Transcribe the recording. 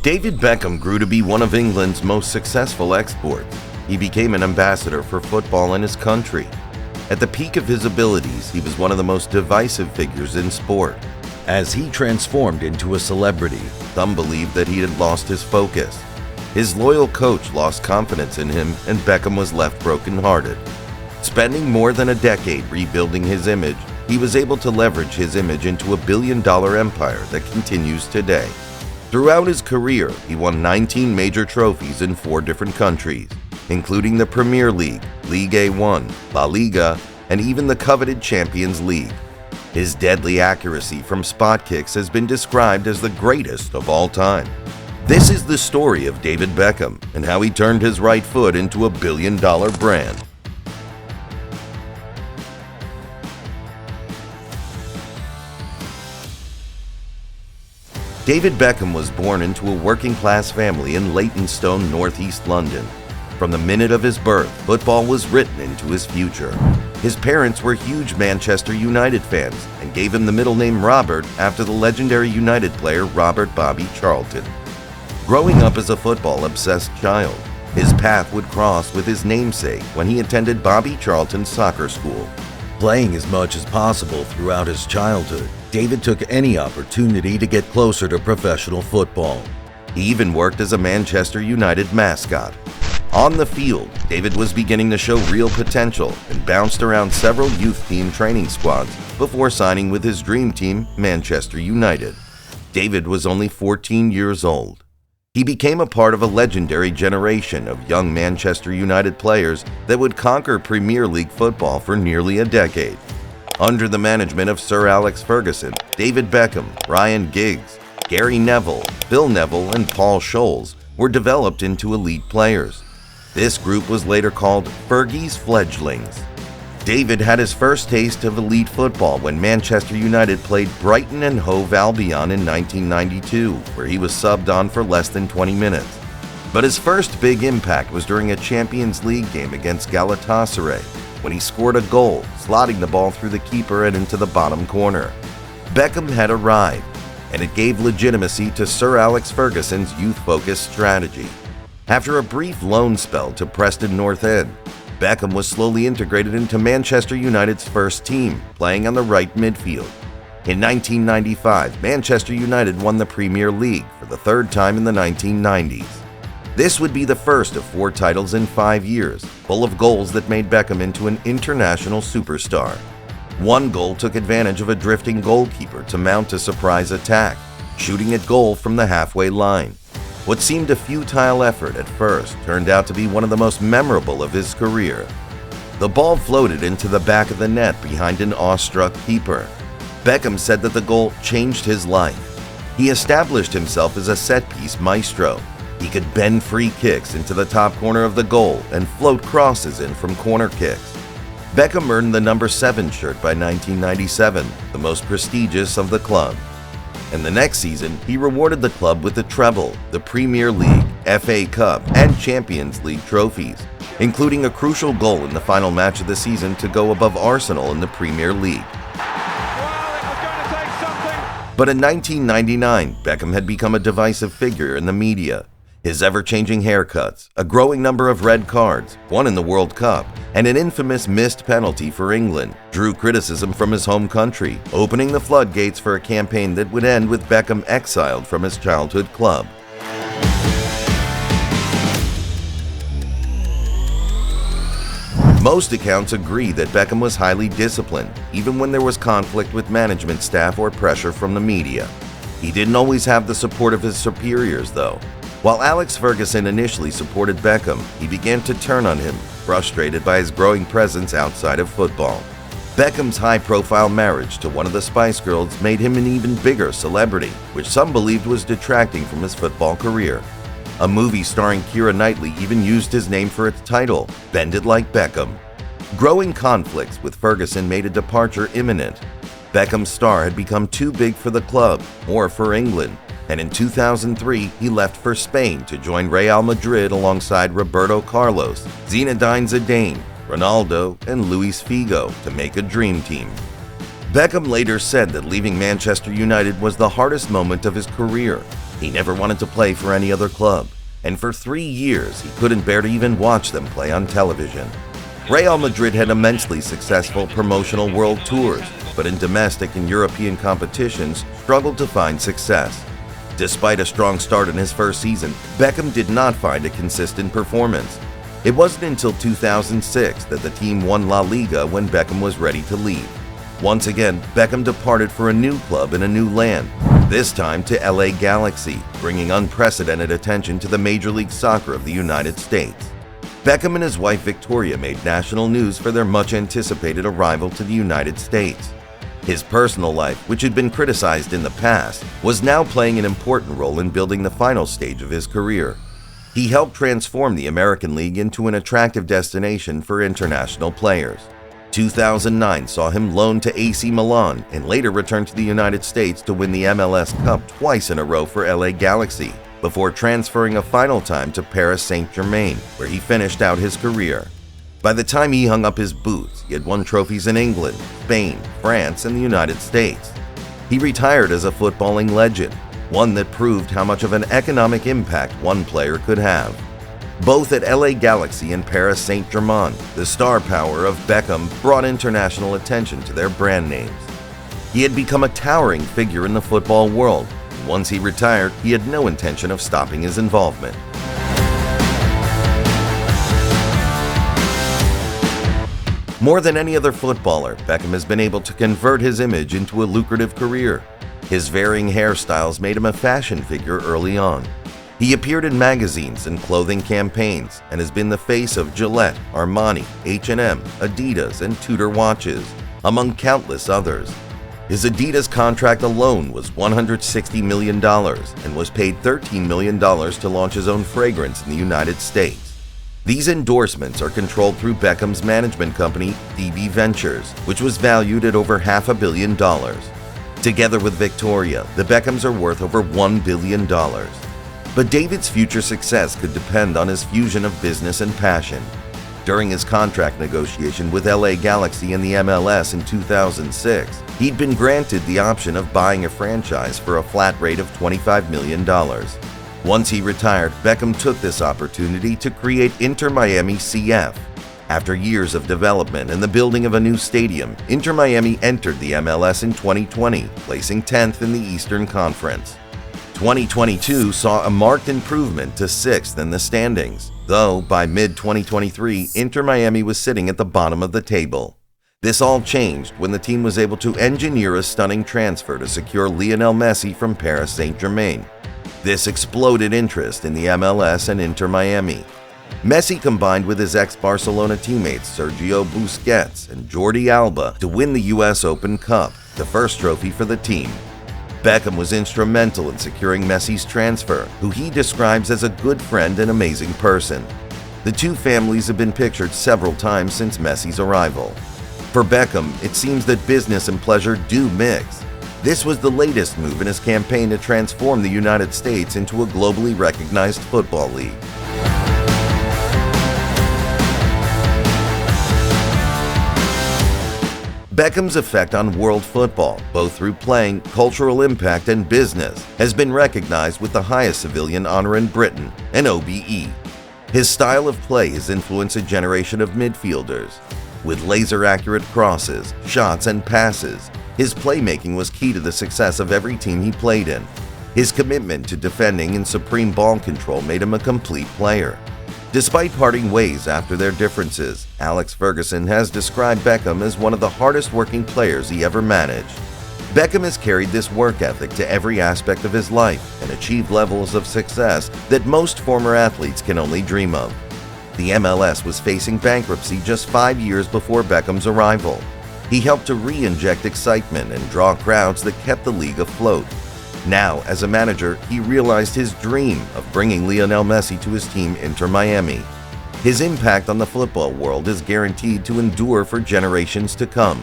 David Beckham grew to be one of England's most successful exports. He became an ambassador for football in his country. At the peak of his abilities, he was one of the most divisive figures in sport. As he transformed into a celebrity, some believed that he had lost his focus. His loyal coach lost confidence in him, and Beckham was left brokenhearted. Spending more than a decade rebuilding his image, he was able to leverage his image into a billion-dollar empire that continues today. Throughout his career, he won 19 major trophies in 4 different countries, including the Premier League, Ligue 1, La Liga, and even the coveted Champions League. His deadly accuracy from spot kicks has been described as the greatest of all time. This is the story of David Beckham and how he turned his right foot into a billion-dollar brand. David Beckham was born into a working-class family in Leytonstone, northeast London. From the minute of his birth, football was written into his future. His parents were huge Manchester United fans and gave him the middle name Robert after the legendary United player Robert "Bobby" Charlton. Growing up as a football-obsessed child, his path would cross with his namesake when he attended Bobby Charlton's soccer school. Playing as much as possible throughout his childhood, David took any opportunity to get closer to professional football. He even worked as a Manchester United mascot. On the field, David was beginning to show real potential and bounced around several youth team training squads before signing with his dream team, Manchester United. David was only 14 years old. He became a part of a legendary generation of young Manchester United players that would conquer Premier League football for nearly a decade. Under the management of Sir Alex Ferguson, David Beckham, Ryan Giggs, Gary Neville, Phil Neville, and Paul Scholes were developed into elite players. This group was later called Fergie's Fledglings. David had his first taste of elite football when Manchester United played Brighton and Hove Albion in 1992, where he was subbed on for less than 20 minutes. But his first big impact was during a Champions League game against Galatasaray, when he scored a goal, slotting the ball through the keeper and into the bottom corner. Beckham had arrived, and it gave legitimacy to Sir Alex Ferguson's youth-focused strategy. After a brief loan spell to Preston North End, Beckham was slowly integrated into Manchester United's first team, playing on the right midfield. In 1995, Manchester United won the Premier League for the 3rd time in the 1990s. This would be the first of 4 titles in 5 years, full of goals that made Beckham into an international superstar. One goal took advantage of a drifting goalkeeper to mount a surprise attack, shooting at goal from the halfway line. What seemed a futile effort at first turned out to be one of the most memorable of his career. The ball floated into the back of the net behind an awestruck keeper. Beckham said that the goal changed his life. He established himself as a set-piece maestro. He could bend free kicks into the top corner of the goal and float crosses in from corner kicks. Beckham earned the number 7 shirt by 1997, the most prestigious of the club. And the next season, he rewarded the club with the treble, the Premier League, FA Cup, and Champions League trophies, including a crucial goal in the final match of the season to go above Arsenal in the Premier League. But in 1999, Beckham had become a divisive figure in the media. His ever-changing haircuts, a growing number of red cards, one in the World Cup, and an infamous missed penalty for England drew criticism from his home country, opening the floodgates for a campaign that would end with Beckham exiled from his childhood club. Most accounts agree that Beckham was highly disciplined, even when there was conflict with management staff or pressure from the media. He didn't always have the support of his superiors, though. While Alex Ferguson initially supported Beckham, he began to turn on him, frustrated by his growing presence outside of football. Beckham's high-profile marriage to one of the Spice Girls made him an even bigger celebrity, which some believed was detracting from his football career. A movie starring Keira Knightley even used his name for its title, Bend It Like Beckham. Growing conflicts with Ferguson made a departure imminent. Beckham's star had become too big for the club, or for England, and in 2003 he left for Spain to join Real Madrid alongside Roberto Carlos, Zinedine Zidane, Ronaldo, and Luis Figo to make a dream team. Beckham later said that leaving Manchester United was the hardest moment of his career. He never wanted to play for any other club, and for 3 years he couldn't bear to even watch them play on television. Real Madrid had immensely successful promotional world tours, but in domestic and European competitions struggled to find success. Despite a strong start in his first season, Beckham did not find a consistent performance. It wasn't until 2006 that the team won La Liga when Beckham was ready to leave. Once again, Beckham departed for a new club in a new land, this time to LA Galaxy, bringing unprecedented attention to the Major League Soccer of the United States. Beckham and his wife Victoria made national news for their much-anticipated arrival to the United States. His personal life, which had been criticized in the past, was now playing an important role in building the final stage of his career. He helped transform the American League into an attractive destination for international players. 2009 saw him loaned to AC Milan and later returned to the United States to win the MLS Cup twice in a row for LA Galaxy, before transferring a final time to Paris Saint-Germain, where he finished out his career. By the time he hung up his boots, he had won trophies in England, Spain, France, and the United States. He retired as a footballing legend, one that proved how much of an economic impact one player could have. Both at LA Galaxy and Paris Saint-Germain, the star power of Beckham brought international attention to their brand names. He had become a towering figure in the football world, and once he retired, he had no intention of stopping his involvement. More than any other footballer, Beckham has been able to convert his image into a lucrative career. His varying hairstyles made him a fashion figure early on. He appeared in magazines and clothing campaigns and has been the face of Gillette, Armani, H&M, Adidas, and Tudor watches, among countless others. His Adidas contract alone was $160 million and was paid $13 million to launch his own fragrance in the United States. These endorsements are controlled through Beckham's management company, DB Ventures, which was valued at over $500 million. Together with Victoria, the Beckhams are worth over $1 billion. But David's future success could depend on his fusion of business and passion. During his contract negotiation with LA Galaxy and the MLS in 2006, he'd been granted the option of buying a franchise for a flat rate of $25 million. Once he retired, Beckham took this opportunity to create Inter Miami CF. After years of development and the building of a new stadium, Inter Miami entered the MLS in 2020, placing 10th in the Eastern Conference. 2022 saw a marked improvement to 6th in the standings, though by mid-2023, Inter Miami was sitting at the bottom of the table. This all changed when the team was able to engineer a stunning transfer to secure Lionel Messi from Paris Saint-Germain. This exploded interest in the MLS and Inter Miami. Messi combined with his ex-Barcelona teammates Sergio Busquets and Jordi Alba to win the US Open Cup, the first trophy for the team. Beckham was instrumental in securing Messi's transfer, who he describes as a good friend and amazing person. The two families have been pictured several times since Messi's arrival. For Beckham, it seems that business and pleasure do mix. This was the latest move in his campaign to transform the United States into a globally recognized football league. Beckham's effect on world football, both through playing, cultural impact, and business, has been recognized with the highest civilian honor in Britain, an OBE. His style of play has influenced a generation of midfielders. With laser-accurate crosses, shots, and passes, his playmaking was key to the success of every team he played in. His commitment to defending and supreme ball control made him a complete player. Despite parting ways after their differences, Alex Ferguson has described Beckham as one of the hardest working players he ever managed. Beckham has carried this work ethic to every aspect of his life and achieved levels of success that most former athletes can only dream of. The MLS was facing bankruptcy just 5 years before Beckham's arrival. He helped to re-inject excitement and draw crowds that kept the league afloat. Now, as a manager, he realized his dream of bringing Lionel Messi to his team Inter Miami. His impact on the football world is guaranteed to endure for generations to come.